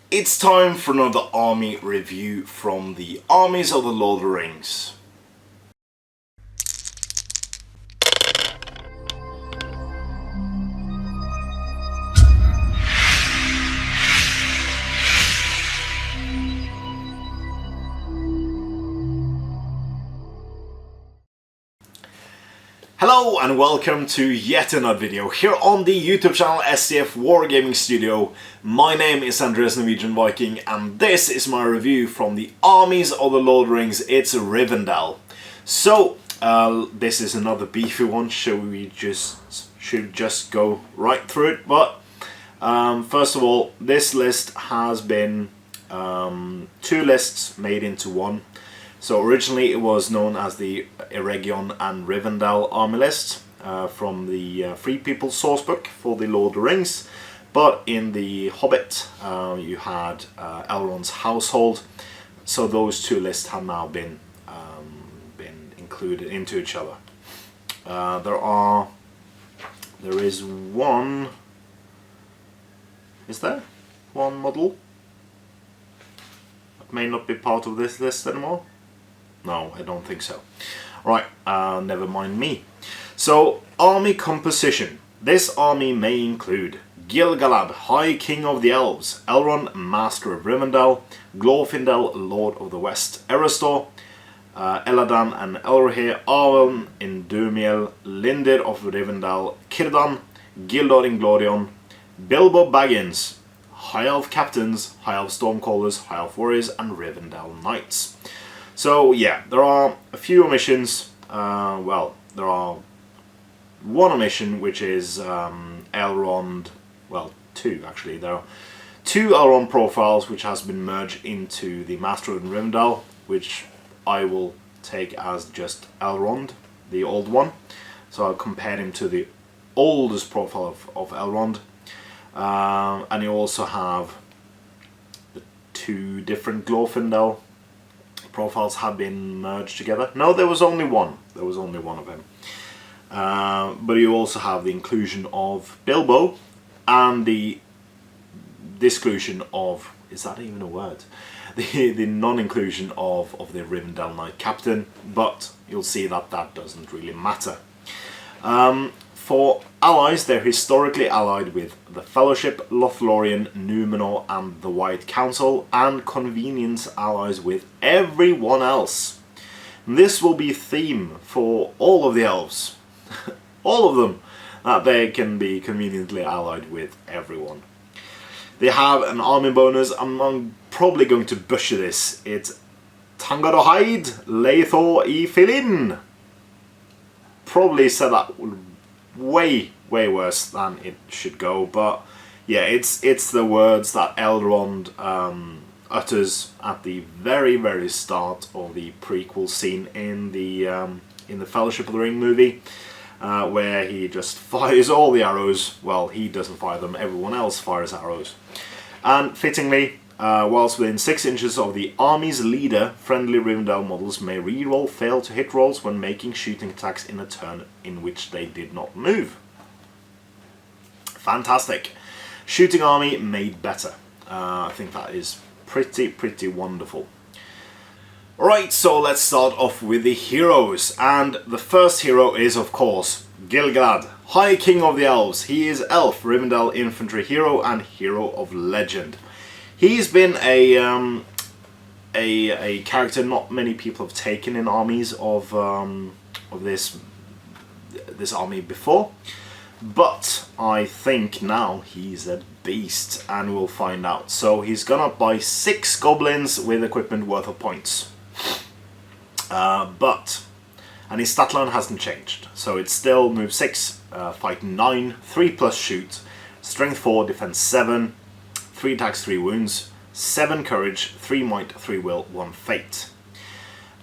It's time for another army review from the Armies of the Lord of the Rings. Hello and welcome to yet another video here on the YouTube channel SCF Wargaming Studio. My name is Andreas Norwegian Viking and this is my review from the Armies of the Lord of the Rings. It's Rivendell. So this is another beefy one. Should just go right through it? But first of all, this list has been two lists made into one. So originally it was known as the Eregion and Rivendell army list from the Free People sourcebook for the Lord of the Rings. But in the Hobbit you had Elrond's household. So those two lists have now been included into each other. There is one. Is there one model that may not be part of this list anymore? No, I don't think so. Right, never mind me. So, army composition. This army may include Gil-galad, High King of the Elves, Elrond, Master of Rivendell, Glorfindel, Lord of the West, Erestor, Elladan Elrohir, Arwen in Dumiel, Lindir of Rivendell, Cirdan, Gildor in Glorion, Bilbo Baggins, High Elf Captains, High Elf Stormcallers, High Elf Warriors, and Rivendell Knights. So yeah, there are a few omissions. Well, there are one omission, which is Elrond. Well, two actually. There are two Elrond profiles which has been merged into the Master of Rivendell, which I will take as just Elrond, the old one. So I'll compare him to the oldest profile of Elrond. And you also have the two different Glorfindel profiles have been merged together. No, there was only one. There was only one of him. But you also have the inclusion of Bilbo and the disclusion of, is that even a word? The non-inclusion of the Rivendell Knight Captain, but you'll see that that doesn't really matter. For allies, they're historically allied with the Fellowship, Lothlorien, Númenor and the White Council, and convenience allies with everyone else. This will be a theme for all of the elves. All of them, that they can be conveniently allied with everyone. They have an army bonus. I'm probably going to butcher this. It's Tangarohaid Leithor I Filin. Probably said that way worse than it should go, but yeah, it's the words that Elrond utters at the very start of the prequel scene in the Fellowship of the Ring movie, where he just fires all the arrows. Well, he doesn't fire them, everyone else fires arrows. And fittingly, whilst within 6 inches of the army's leader, friendly Rivendell models may reroll fail to hit rolls when making shooting attacks in a turn in which they did not move. Fantastic. Shooting army made better. I think that is pretty wonderful. Alright, so let's start off with the heroes. And the first hero is, of course, Gil-galad, High King of the Elves. He is Elf, Rivendell infantry hero and hero of legend. He's been a character not many people have taken in armies of this army before, but I think now he's a beast, and we'll find out. So he's gonna buy 6 goblins with equipment worth of points, and his stat line hasn't changed, so it's still move 6, fight 9, 3+ shoot, strength 4, defense 7. 3 attacks, 3 wounds, 7 courage, 3 might, 3 will, 1 fate.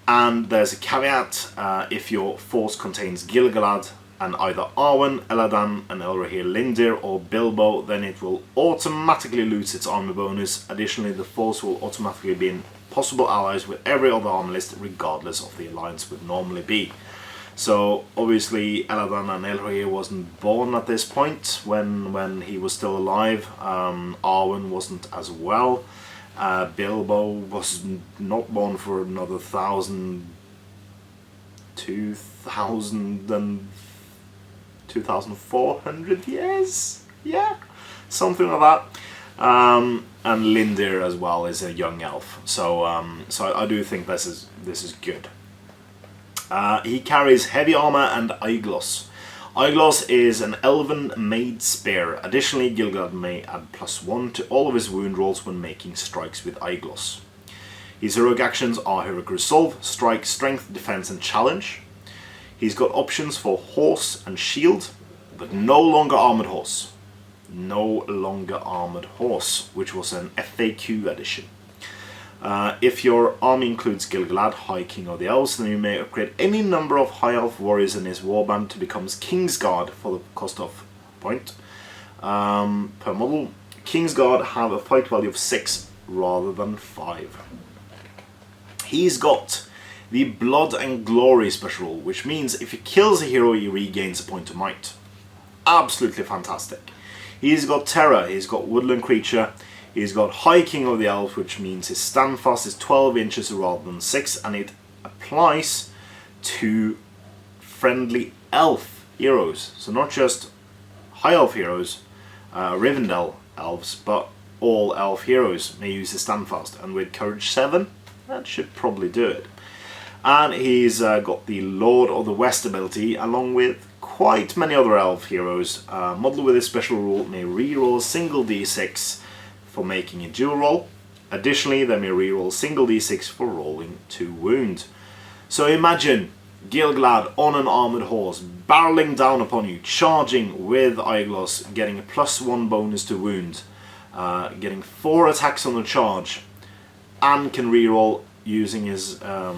And there's a caveat: if your force contains Gil-galad and either Arwen, Elladan Elrohir, Lindir or Bilbo, then it will automatically lose its armor bonus. Additionally, the force will automatically be in possible allies with every other army list, regardless of the alliance would normally be. So obviously Elladan Elrohir wasn't born at this point when he was still alive. Arwen wasn't as well. Bilbo was not born for another 2,400 years? Yeah, something like that. And Lindir as well is a young elf. So I do think this is good. He carries heavy armor and Aeglos. Aeglos is an elven made spear. Additionally, Gil-galad may add +1 to all of his wound rolls when making strikes with Aeglos. His heroic actions are Heroic Resolve, Strike, Strength, Defense and Challenge. He's got options for Horse and Shield, but no longer Armored Horse. No longer Armored Horse, which was an FAQ addition. If your army includes Gil-galad, High King of the Elves, then you may upgrade any number of High Elf warriors in his warband to become Kingsguard for the cost of a point per model. Kingsguard have a fight value of 6 rather than 5. He's got the Blood and Glory special rule, which means if he kills a hero, he regains a point of might. Absolutely fantastic. He's got Terror, he's got Woodland Creature, he's got High King of the Elves, which means his standfast is 12 inches rather than 6, and it applies to friendly elf heroes. So not just High Elf heroes, Rivendell elves, but all elf heroes may use his standfast, and with Courage 7, that should probably do it. And he's got the Lord of the West ability, along with quite many other elf heroes. Model with this special rule may reroll a single d6 for making a dual roll. Additionally, they may reroll a single d6 for rolling 2 wound. So imagine Gil-galad on an armoured horse, barreling down upon you, charging with Aeglos, getting a +1 bonus to wound, getting 4 attacks on the charge, and can reroll using as a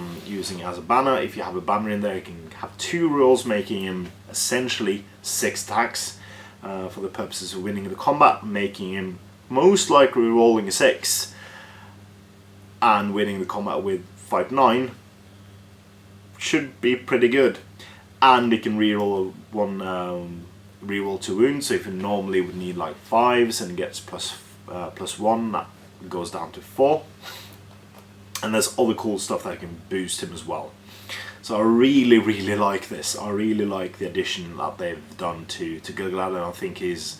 banner. If you have a banner in there, you can have 2 rolls, making him essentially 6 attacks for the purposes of winning the combat, making him most likely rolling a 6 and winning the combat with 5/9 should be pretty good. And he can reroll reroll 2 wounds. So if you normally would need like 5s and gets +1, that goes down to 4. And there's other cool stuff that can boost him as well. So I really like this. I really like the addition that they've done to Gil-galad, and I think is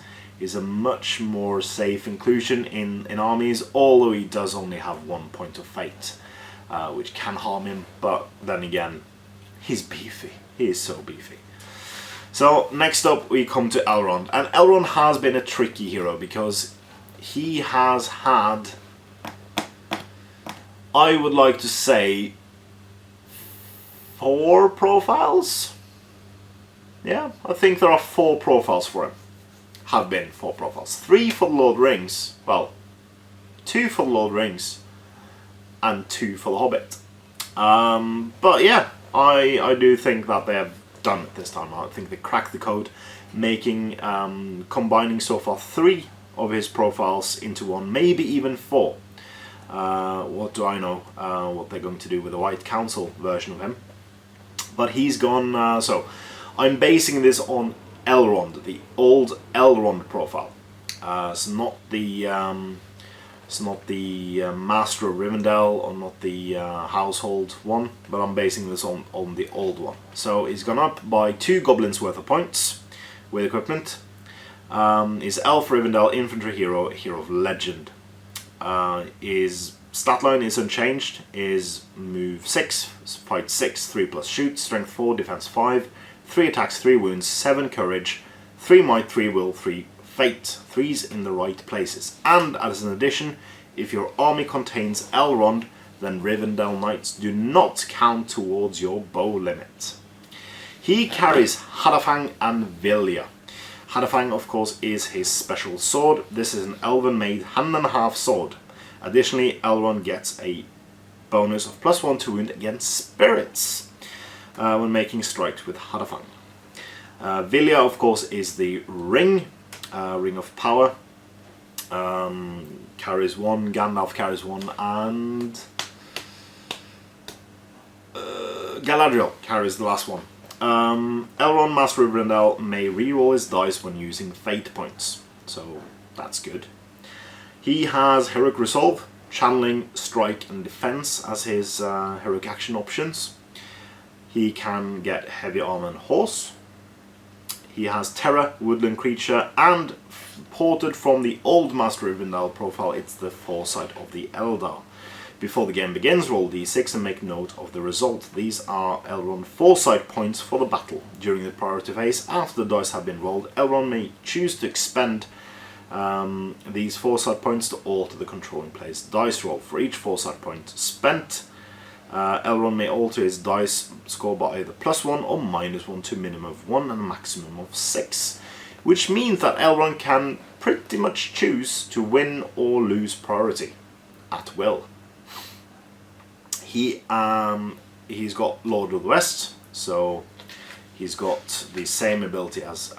a much more safe inclusion in armies, although he does only have 1 point of fate, which can harm him, but then again, he's beefy. He is so beefy. So next up we come to Elrond, and Elrond has been a tricky hero because he has had, I would like to say, 4 profiles? Yeah, I think there are 4 profiles for him. Have been 4 profiles. 3 for the Lord of the Rings. Well, 2 for the Lord of the Rings. And 2 for the Hobbit. But yeah, I do think that they have done it this time. I think they cracked the code, making, combining so far 3 of his profiles into 1, maybe even 4. What do I know what they're going to do with the White Council version of him. But he's gone, so I'm basing this on Elrond, the old Elrond profile. It's not the Master of Rivendell, or not the Household one, but I'm basing this on the old one. So he's gone up by 2 goblins worth of points with equipment. He's Elf Rivendell, Infantry Hero, Hero of Legend. His stat line is unchanged, is move 6, fight 6, 3+ shoot, strength 4, defense 5, 3 attacks, 3 wounds, 7 courage, 3 might, 3 will, 3 fate, 3's in the right places. And as an addition, if your army contains Elrond, then Rivendell Knights do not count towards your bow limit. He carries Hadafang and Vilya. Hadafang, of course, is his special sword. This is an elven-made hand-and-a-half sword. Additionally, Elrond gets a bonus of +1 to wound against spirits when making strikes with Hadafang. Vilya, of course, is the ring, ring of power. Carries 1, Gandalf carries 1, and Galadriel carries the last one. Elrond, Master of Rivendell, may reroll his dice when using fate points, so that's good. He has Heroic Resolve, Channeling, Strike and Defense as his heroic action options. He can get Heavy Armor and Horse. He has Terror, Woodland Creature, and ported from the old Master of Rivendell profile, it's the Foresight of the Eldar. Before the game begins, roll d6 and make note of the result. These are Elrond Foresight points for the battle. During the priority phase, after the dice have been rolled, Elrond may choose to expend these Foresight points to alter the controlling player's dice roll. For each Foresight point spent, Elrond may alter his dice score by either +1 or -1 to a minimum of 1 and a maximum of 6. Which means that Elrond can pretty much choose to win or lose priority at will. He's got Lord of the West, so he's got the same ability as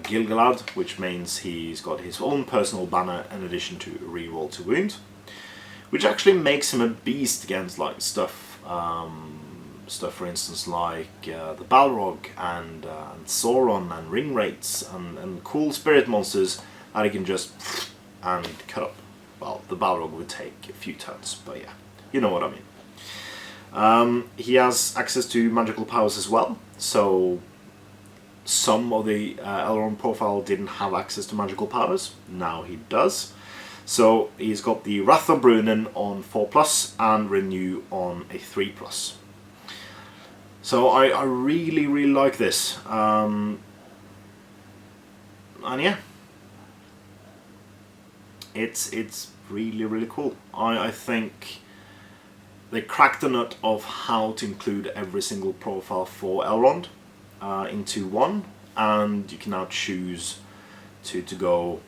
Gil-galad, which means he's got his own personal banner in addition to reroll to wound, which actually makes him a beast against like stuff for instance like the Balrog and Sauron and ring rates and cool spirit monsters that he can just and cut up. Well, the Balrog would take a few turns, but yeah, you know what I mean. He has access to magical powers as well, so some of the Elrond profile didn't have access to magical powers, now he does. So he's got the Wrath of Brunnen on 4+ and Renew on a 3+. So I really like this, and yeah, it's really cool. I think they cracked the nut of how to include every single profile for Elrond into one, and you can now choose to go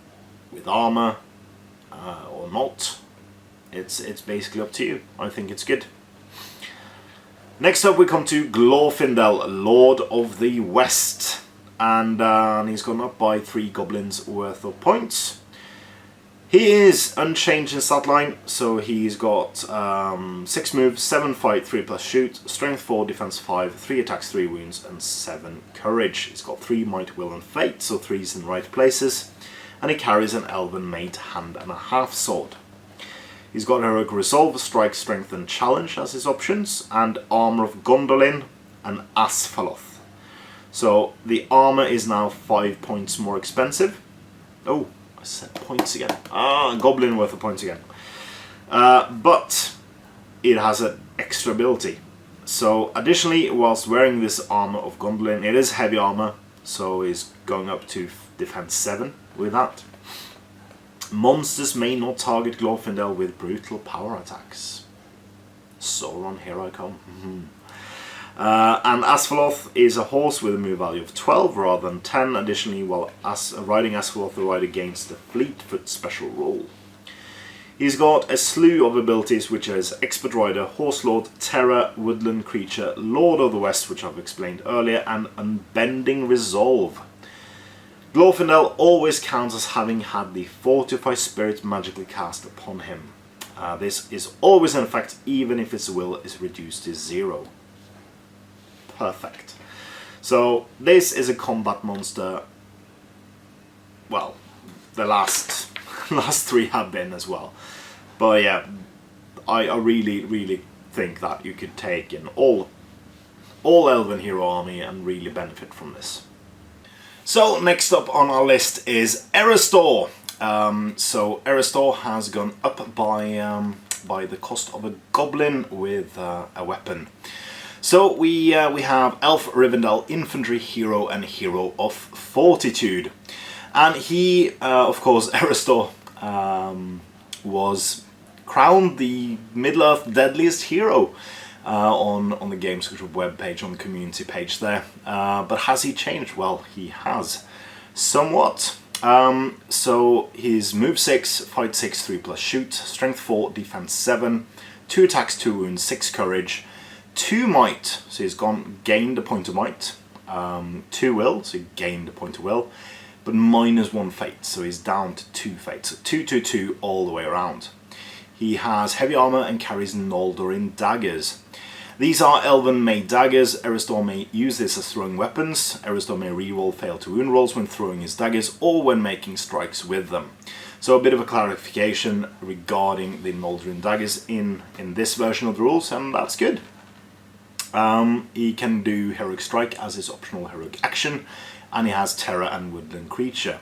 with armor or not. It's basically up to you. I think it's good. Next up we come to Glorfindel, Lord of the West, and he's gone up by 3 goblins worth of points. He is unchanged in stat line, so he's got 6 moves, 7 fight, 3+ shoot, strength 4, defense 5, 3 attacks, 3 wounds, and 7 courage. He's got 3 might, will, and fate, so 3's in right places, and he carries an elven mage hand and a half sword. He's got Heroic Resolve, Strike, Strength, and Challenge as his options, and Armor of Gondolin and Asphaloth. So the armor is now 5 points more expensive. Oh, I said points again. Goblin worth of points again. But it has an extra ability. So additionally, whilst wearing this Armor of Gondolin, it is heavy armor, so he's going up to defense 7 with that. Monsters may not target Glorfindel with brutal power attacks. Sauron, here I come. And Asphaloth is a horse with a move value of 12 rather than 10. Additionally, while riding Asphaloth, the rider gains the Fleetfoot special rule. He's got a slew of abilities, which is Expert Rider, Horse Lord, Terror, Woodland Creature, Lord of the West, which I've explained earlier, and Unbending Resolve. Glorfindel always counts as having had the Fortify Spirit magically cast upon him. This is always in effect, even if its will is reduced to 0. Perfect. So this is a combat monster. Well, the last 3 have been as well. But yeah, I really think that you could take an all elven hero army and really benefit from this. So next up on our list is Erestor. So Erestor has gone up by the cost of a goblin with a weapon. So we have Elf Rivendell, Infantry Hero and Hero of Fortitude. And he, of course, Erestor, was crowned the Middle-earth Deadliest Hero on the Games Workshop webpage, on the community page there. But has he changed? Well, he has. Somewhat. So his move 6, fight 6, 3+ shoot, strength 4, defense 7, 2 attacks, 2 wounds, 6 courage, 2 might, so he's gained a point of might, 2 will, so he gained a point of will, but -1 fate, so he's down to 2 fate, so 2 all the way around. He has heavy armor and carries Noldorin daggers. These are Elven made daggers. Erestor may use this as throwing weapons. Erestor may reroll fail to wound rolls when throwing his daggers or when making strikes with them. So a bit of a clarification regarding the Moldrin daggers in this version of the rules, and that's good. He can do Heroic Strike as his optional heroic action, and he has Terror and Woodland Creature.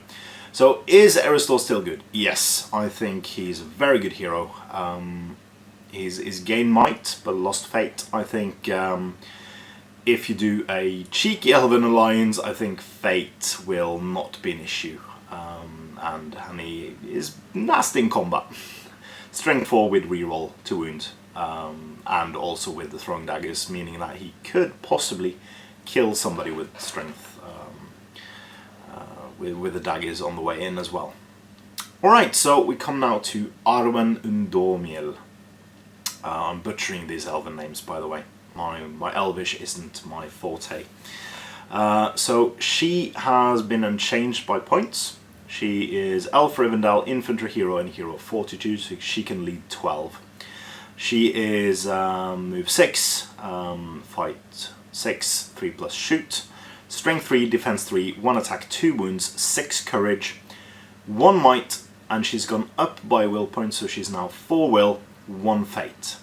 So is Erestor still good? Yes, I think he's a very good hero. He's gained might but lost fate. I think if you do a cheeky Elven alliance, I think fate will not be an issue. And he is nasty in combat. Strength 4 with reroll to wound, and also with the throwing daggers, meaning that he could possibly kill somebody with strength, with the daggers on the way in as well. Alright, so we come now to Arwen Undomiel. I'm butchering these Elven names, by the way. My Elvish isn't my forte. So she has been unchanged by points. She is Elf Rivendell, Infantry Hero and Hero of Fortitude, so she can lead 12. She is move 6, fight 6, 3+ shoot, strength 3, defense 3, 1 attack, 2 wounds, 6 courage, 1 might, and she's gone up by will points, so she's now 4 will, 1 fate.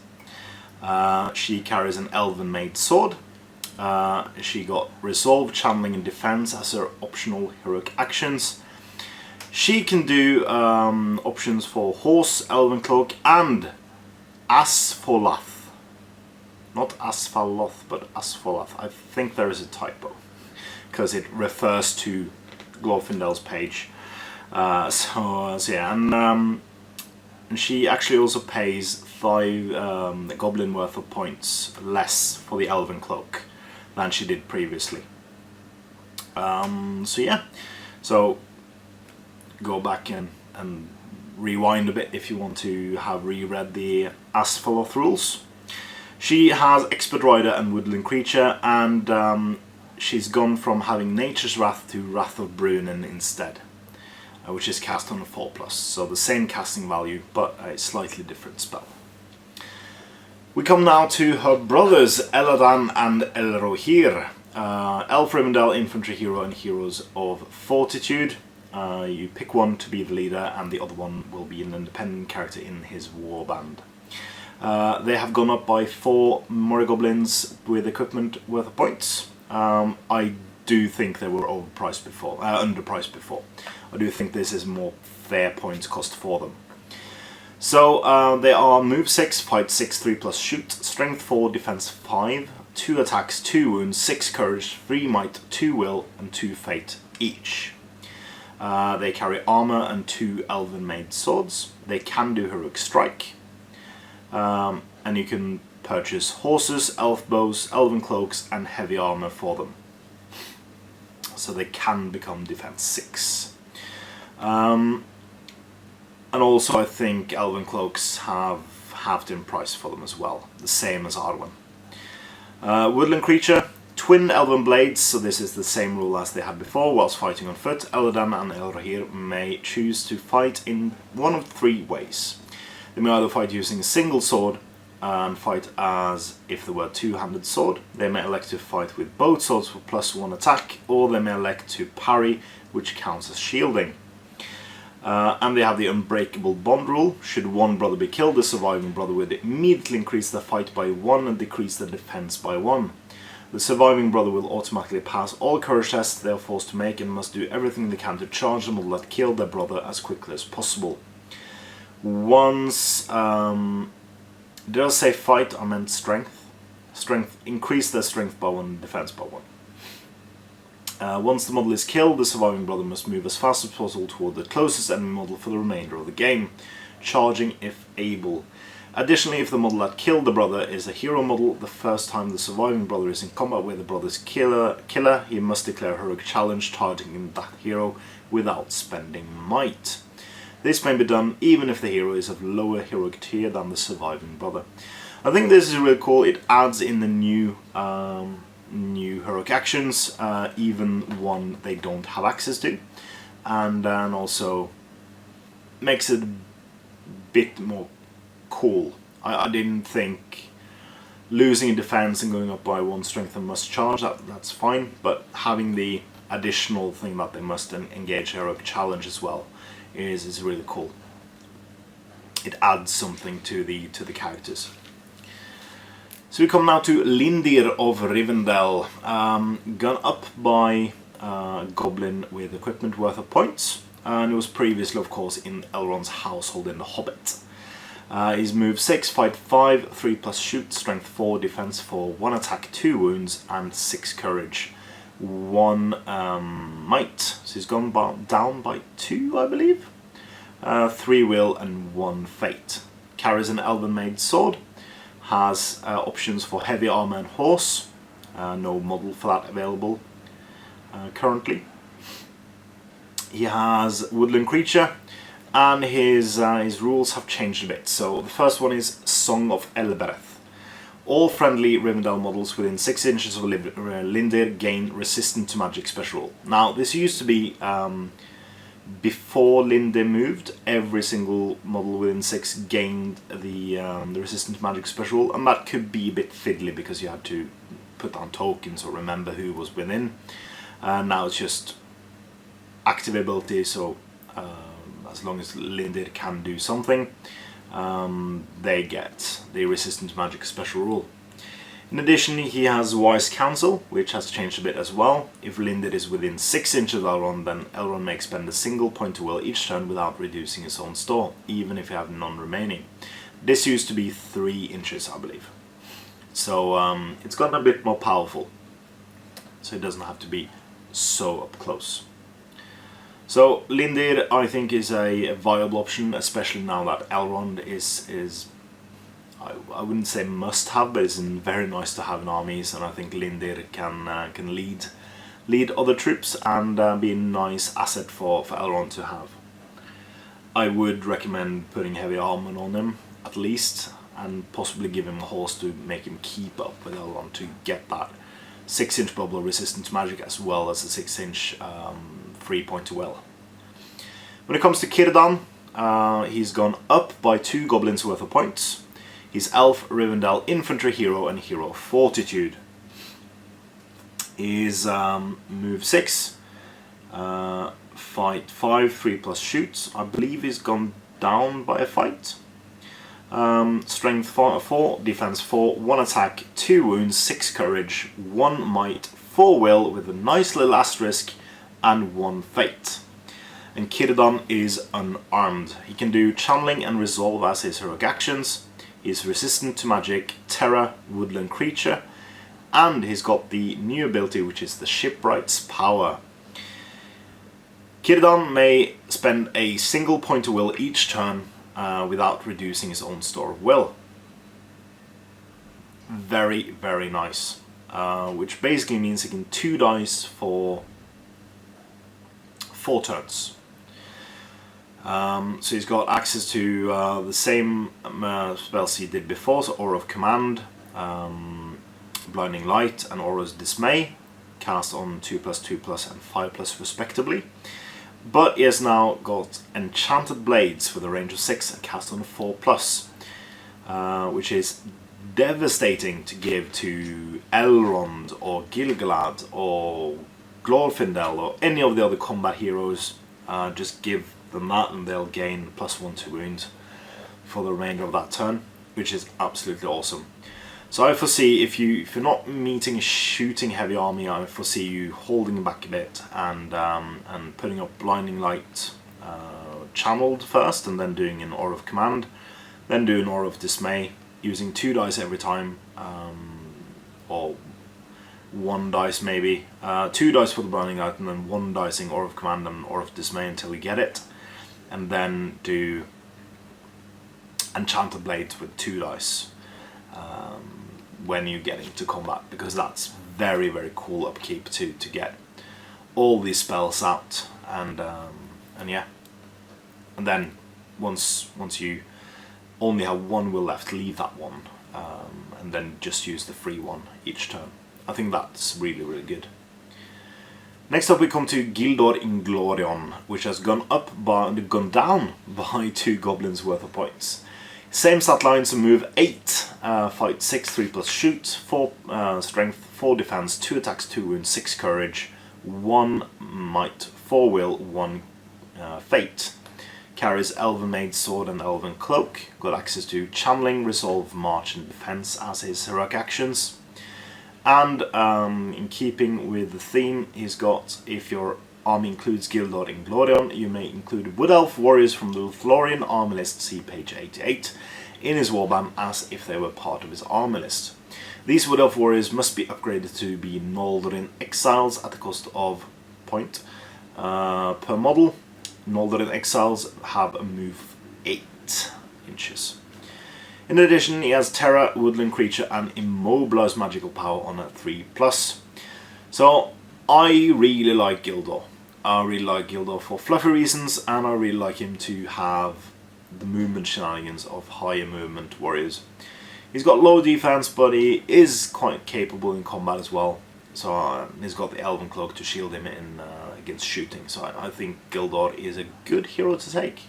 She carries an Elven made sword. She got resolve, channeling and defense as her optional heroic actions. She can do options for horse, elven cloak, and Asfalath. Not Asfaloth, but Asfalath. I think there is a typo, because it refers to Glorfindel's page. So yeah, and she actually also pays 5 goblin worth of points less for the elven cloak than she did previously. So yeah, so go back and rewind a bit if you want to have reread the Asfaloth rules. She has Expert Rider and Woodland Creature, and she's gone from having Nature's Wrath to Wrath of Brunnen instead, which is cast on a 4+, so the same casting value but a slightly different spell. We come now to her brothers Elladan and Elrohir. Elf Rivendell, Infantry Hero and Heroes of Fortitude. You pick one to be the leader, and the other one will be an independent character in his warband. They have gone up by 4 Morrigoblins with equipment worth of points. I do think they were underpriced before. I do think this is more fair points cost for them. So they are move 6, fight 6, 3+ shoot, strength 4, defense 5, 2 attacks, 2 wounds, 6 courage, 3 might, 2 will, and 2 fate each. They carry armor and 2 elven made swords. They can do heroic strike, and you can purchase horses, elf bows, elven cloaks, and heavy armor for them. So they can become defense 6. And also I think elven cloaks have halved in price for them as well, the same as Arwen. Woodland creature, twin elven blades, so this is the same rule as they had before. Whilst fighting on foot, Elladan and Elrohir may choose to fight in one of 3 ways. They may either fight using a single sword and fight as if they were a 2-handed sword. They may elect to fight with both swords for +1 attack, or they may elect to parry, which counts as shielding. And they have the unbreakable bond rule. Should one brother be killed, the surviving brother would immediately increase their fight by 1 and decrease their defense by 1. The surviving brother will automatically pass all courage tests they are forced to make and must do everything they can to charge the model that killed their brother as quickly as possible. Once, did I say fight? I meant strength. Strength, increase their strength by 1 and defense by 1. Once the model is killed, the surviving brother must move as fast as possible toward the closest enemy model for the remainder of the game, charging if able. Additionally, if the model that killed the brother is a hero model, the first time the surviving brother is in combat with the brother's killer, he must declare a heroic challenge targeting that hero without spending might. This may be done even if the hero is of lower heroic tier than the surviving brother. I think this is really cool. It adds in the new heroic actions, even one they don't have access to, and then also makes it a bit more cool. I didn't think losing in defense and going up by 1 strength and must charge, that's fine, but having the additional thing that they must engage heroic challenge as well is really cool. It adds something to the characters. So we come now to Lindir of Rivendell, gone up by goblin with equipment worth of points, and it was previously of course in Elrond's household in The Hobbit. He's move 6, fight 5, 3+ shoot, strength 4, defense 4, 1 attack, 2 wounds, and 6 courage, 1 might. So he's gone down by 2, I believe. 3 will and 1 fate. Carries an elven made sword. Has options for heavy armor and horse. No model for that available currently. He has woodland creature. And his rules have changed a bit. So the first one is Song of Elbereth. All friendly Rivendell models within 6 inches of Lindir gain resistant to magic special rule. Now this used to be before Lindir moved. Every single model within 6 gained the resistant to magic special rule, and that could be a bit fiddly because you had to put down tokens or remember who was within. Now it's just active ability, so as long as Lindir can do something, they get the resistant to magic special rule. In addition, he has Wise Counsel, which has changed a bit as well. If Lindir is within 6 inches of Elrond, then Elrond may expend a single point to will each turn without reducing his own store, even if you have none remaining. This used to be 3 inches, I believe. So it's gotten a bit more powerful, so it doesn't have to be so up close. So Lindir, I think, is a viable option, especially now that Elrond is I wouldn't say must have, but it's very nice to have in armies, and I think Lindir can lead other troops and be a nice asset for Elrond to have. I would recommend putting heavy armor on him at least, and possibly give him a horse to make him keep up with Elrond to get that 6-inch bubble resistant to magic as well as a 6-inch 3-point to will. When it comes to Cirdan, he's gone up by 2 goblins worth of points. He's Elf, Rivendell, Infantry Hero, and Hero Fortitude. He's move 6, fight 5, 3+ shoots. I believe he's gone down by a fight. Strength 4, defense 4, 1 attack, 2 wounds, 6 courage, 1 might, 4 will with a nice little asterisk, and 1 fate. And Cirdan is unarmed. He can do channeling and resolve as his heroic actions. He's resistant to magic, terror, woodland creature, and he's got the new ability, which is the Shipwright's Power. Cirdan may spend a single point of will each turn without reducing his own store of will. Very, very nice. Which basically means he can 2 dice for 4 turns. So he's got access to the same spells he did before, so Aura of Command, Blinding Light, and Aura's Dismay, cast on 2+, 2+, and 5+ respectively. But he has now got Enchanted Blades with a range of 6 and cast on 4+, which is devastating to give to Elrond or Gil-galad or Glorfindel or any of the other combat heroes. Just give them that and they'll gain +1 to wound for the remainder of that turn, which is absolutely awesome. So I foresee if you're not meeting a shooting heavy army, I foresee you holding back a bit and putting up Blinding Light channeled first, and then doing an Aura of Command, then do an Aura of Dismay, using 2 dice every time, or 1 dice maybe, 2 dice for the Blinding Light, and then 1 dicing Aura of Command and Aura of Dismay until you get it, and then do Enchanted Blades with 2 dice when you get into combat, because that's very, very cool upkeep to get all these spells out, and yeah, and then once you only have 1 will left, leave that one, and then just use the free one each turn. I think that's really, really good. Next up we come to Gildor Inglorion, which has gone down by 2 goblins worth of points. Same stat lines, move 8, fight 6, 3 plus shoot, 4 strength, 4 defense, 2 attacks, 2 wounds, 6 courage, 1 might, 4 will, 1 fate. Carries Elven Made Sword and Elven Cloak. Got access to Channeling, Resolve, March and Defense as his heroic actions. And in keeping with the theme, he's got, if your army includes Gildor and Glorion, you may include Wood Elf warriors from the Lothlorien army list, see page 88, in his warband as if they were part of his army list. These Wood Elf warriors must be upgraded to be Noldorin Exiles at the cost of point per model. Noldorin Exiles have a move 8 inches. In addition, he has Terra, Woodland Creature and Immobilize Magical Power on a 3+. So, I really like Gildor. I really like Gildor for fluffy reasons, and I really like him to have the movement shenanigans of higher movement warriors. He's got low defense, but he is quite capable in combat as well. So he's got the Elven Cloak to shield him in against shooting. So I think Gildor is a good hero to take.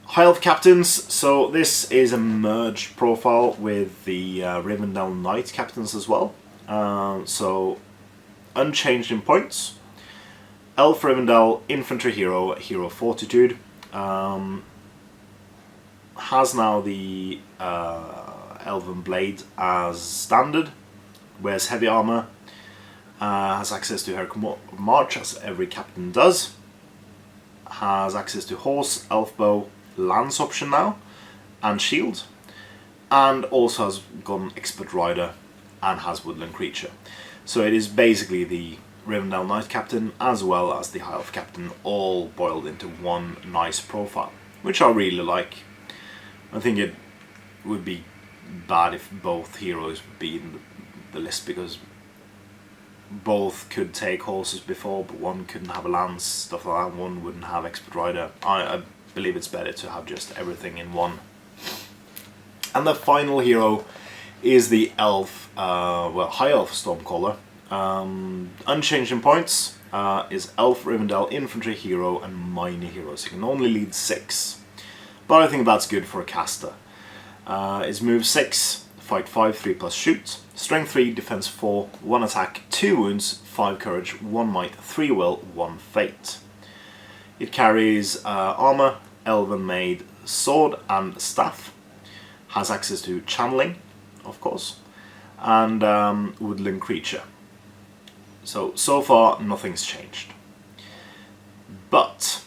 High Elf Captains. So this is a merged profile with the Rivendell Knight Captains as well. So unchanged in points. Elf Rivendell, Infantry Hero, Hero Fortitude. Has now the Elven Blade as standard. Wears heavy armor, has access to Heroic March as every captain does, has access to Horse, Elf Bow, Lance option now, and Shield, and also has got an Expert Rider and has Woodland Creature. So it is basically the Rivendell Knight Captain as well as the High Elf Captain all boiled into one nice profile, which I really like. I think it would be bad if both heroes would be in the list, because both could take horses before, but one couldn't have a lance, stuff like that, one wouldn't have Expert Rider. I believe it's better to have just everything in one. And the final hero is the Elf, High Elf Stormcaller. Unchanged in points, is Elf Rivendell Infantry Hero and Minor Hero, so you can only lead 6. But I think that's good for a caster. Is move 6, fight 5, 3 plus shoot, strength 3, defense 4, 1 attack, 2 wounds, 5 courage, 1 might, 3 will, 1 fate. It carries armor, Elven Made Sword and Staff, has access to Channeling, of course, and Woodland Creature. So far nothing's changed. But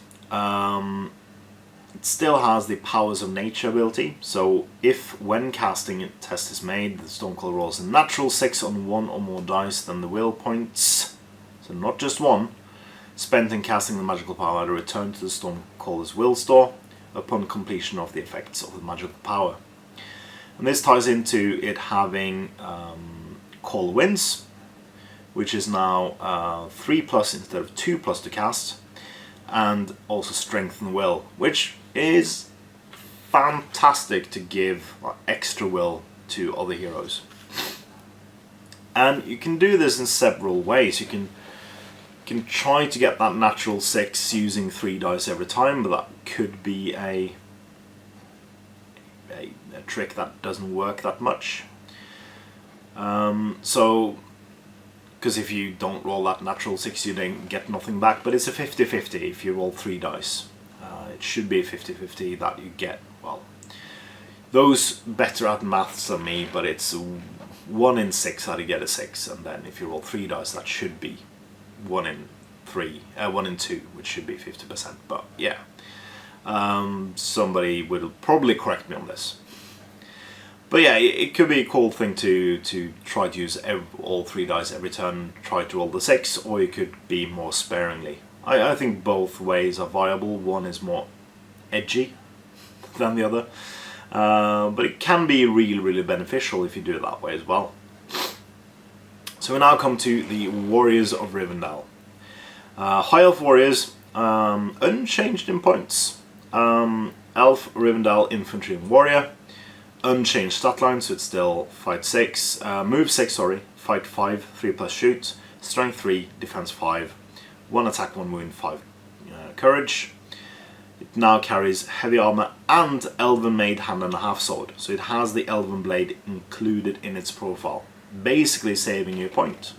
it still has the Powers of Nature ability, so if when casting a test is made, the Stormcaller rolls a natural 6 on 1 or more dice, then the will points, so not just 1, spent in casting the magical power are returned to the Stormcaller's will store upon completion of the effects of the magical power. And this ties into it having Call Winds, which is now 3+ instead of 2+ to cast, and also Strength and Will, which is fantastic to give extra will to other heroes. And you can do this in several ways. You can try to get that natural 6 using 3 dice every time, but that could be a trick that doesn't work that much. Because if you don't roll that natural 6, you then get nothing back, but it's a 50-50 if you roll 3 dice. It should be a 50-50 that you get, well, those better at maths than me, but it's 1 in 6 how to get a 6, and then if you roll 3 dice, that should be 1 in 2, which should be 50%, but yeah. Somebody will probably correct me on this. But yeah, it could be a cool thing to try to use all 3 dice every turn, try to roll the 6, or you could be more sparingly. I think both ways are viable. One is more edgy than the other, but it can be really beneficial if you do it that way as well. So we now come to the Warriors of Rivendell. High Elf Warriors, unchanged in points. Elf, Rivendell, Infantry and Warrior. Unchanged stat line, so it's still fight 6, move 6, sorry, fight 5, 3 plus shoot, strength 3, defense 5, 1 attack, 1 wound, 5 courage. It now carries heavy armor and elven made hand and a half sword, so it has the elven blade included in its profile, basically saving you a point.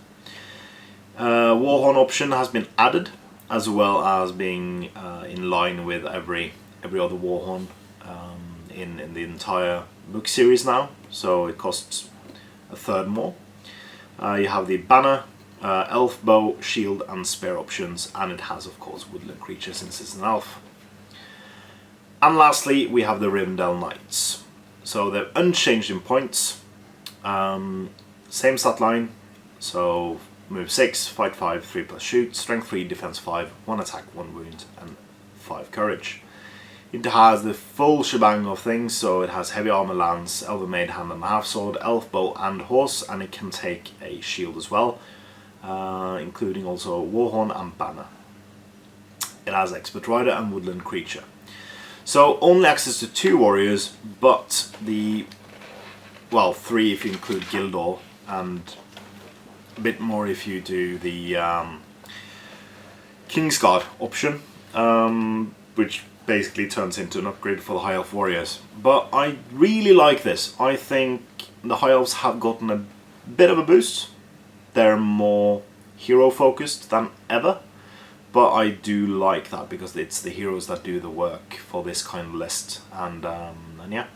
Warhorn option has been added, as well as being in line with every other Warhorn in the entire book series now, so it costs a third more. You have the banner, elf bow, shield and spear options, and it has of course woodland creatures since it's an elf. And lastly we have the Rivendell Knights. So they're unchanged in points, same stat line, so move 6, fight 5, 3 plus shoot, strength 3, defense 5, 1 attack, 1 wound and 5 courage. It has the full shebang of things, so it has heavy armor, lance, elven made hand and a half sword, elf bow and horse, and it can take a shield as well, including also warhorn and banner. It has expert rider and woodland creature. So only access to 2 warriors, but the, well, 3 if you include Gildor, and a bit more if you do the Kingsguard option, which basically turns into an upgrade for the High Elf warriors. But I really like this. I think the High Elves have gotten a bit of a boost. They're more hero focused than ever, but I do like that because it's the heroes that do the work for this kind of list, and yeah,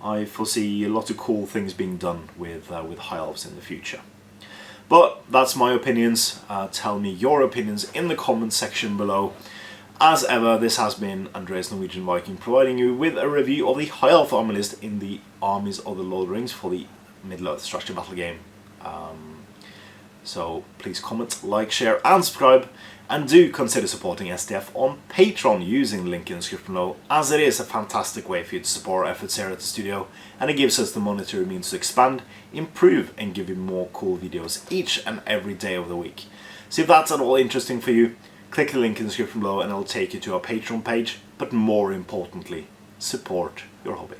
I foresee a lot of cool things being done with High Elves in the future. But that's my opinions. Tell me your opinions in the comments section below. As ever, this has been Andreas Norwegian Viking providing you with a review of the High Elf army list in the Armies of the Lord of the Rings for the Middle-earth strategy battle game. So please comment, like, share and subscribe, and do consider supporting SDF on Patreon using the link in the description below, as it is a fantastic way for you to support our efforts here at the studio, and it gives us the monetary means to expand, improve and give you more cool videos each and every day of the week. So if that's at all interesting for you, click the link in the description below and it'll take you to our Patreon page, but more importantly, support your hobby.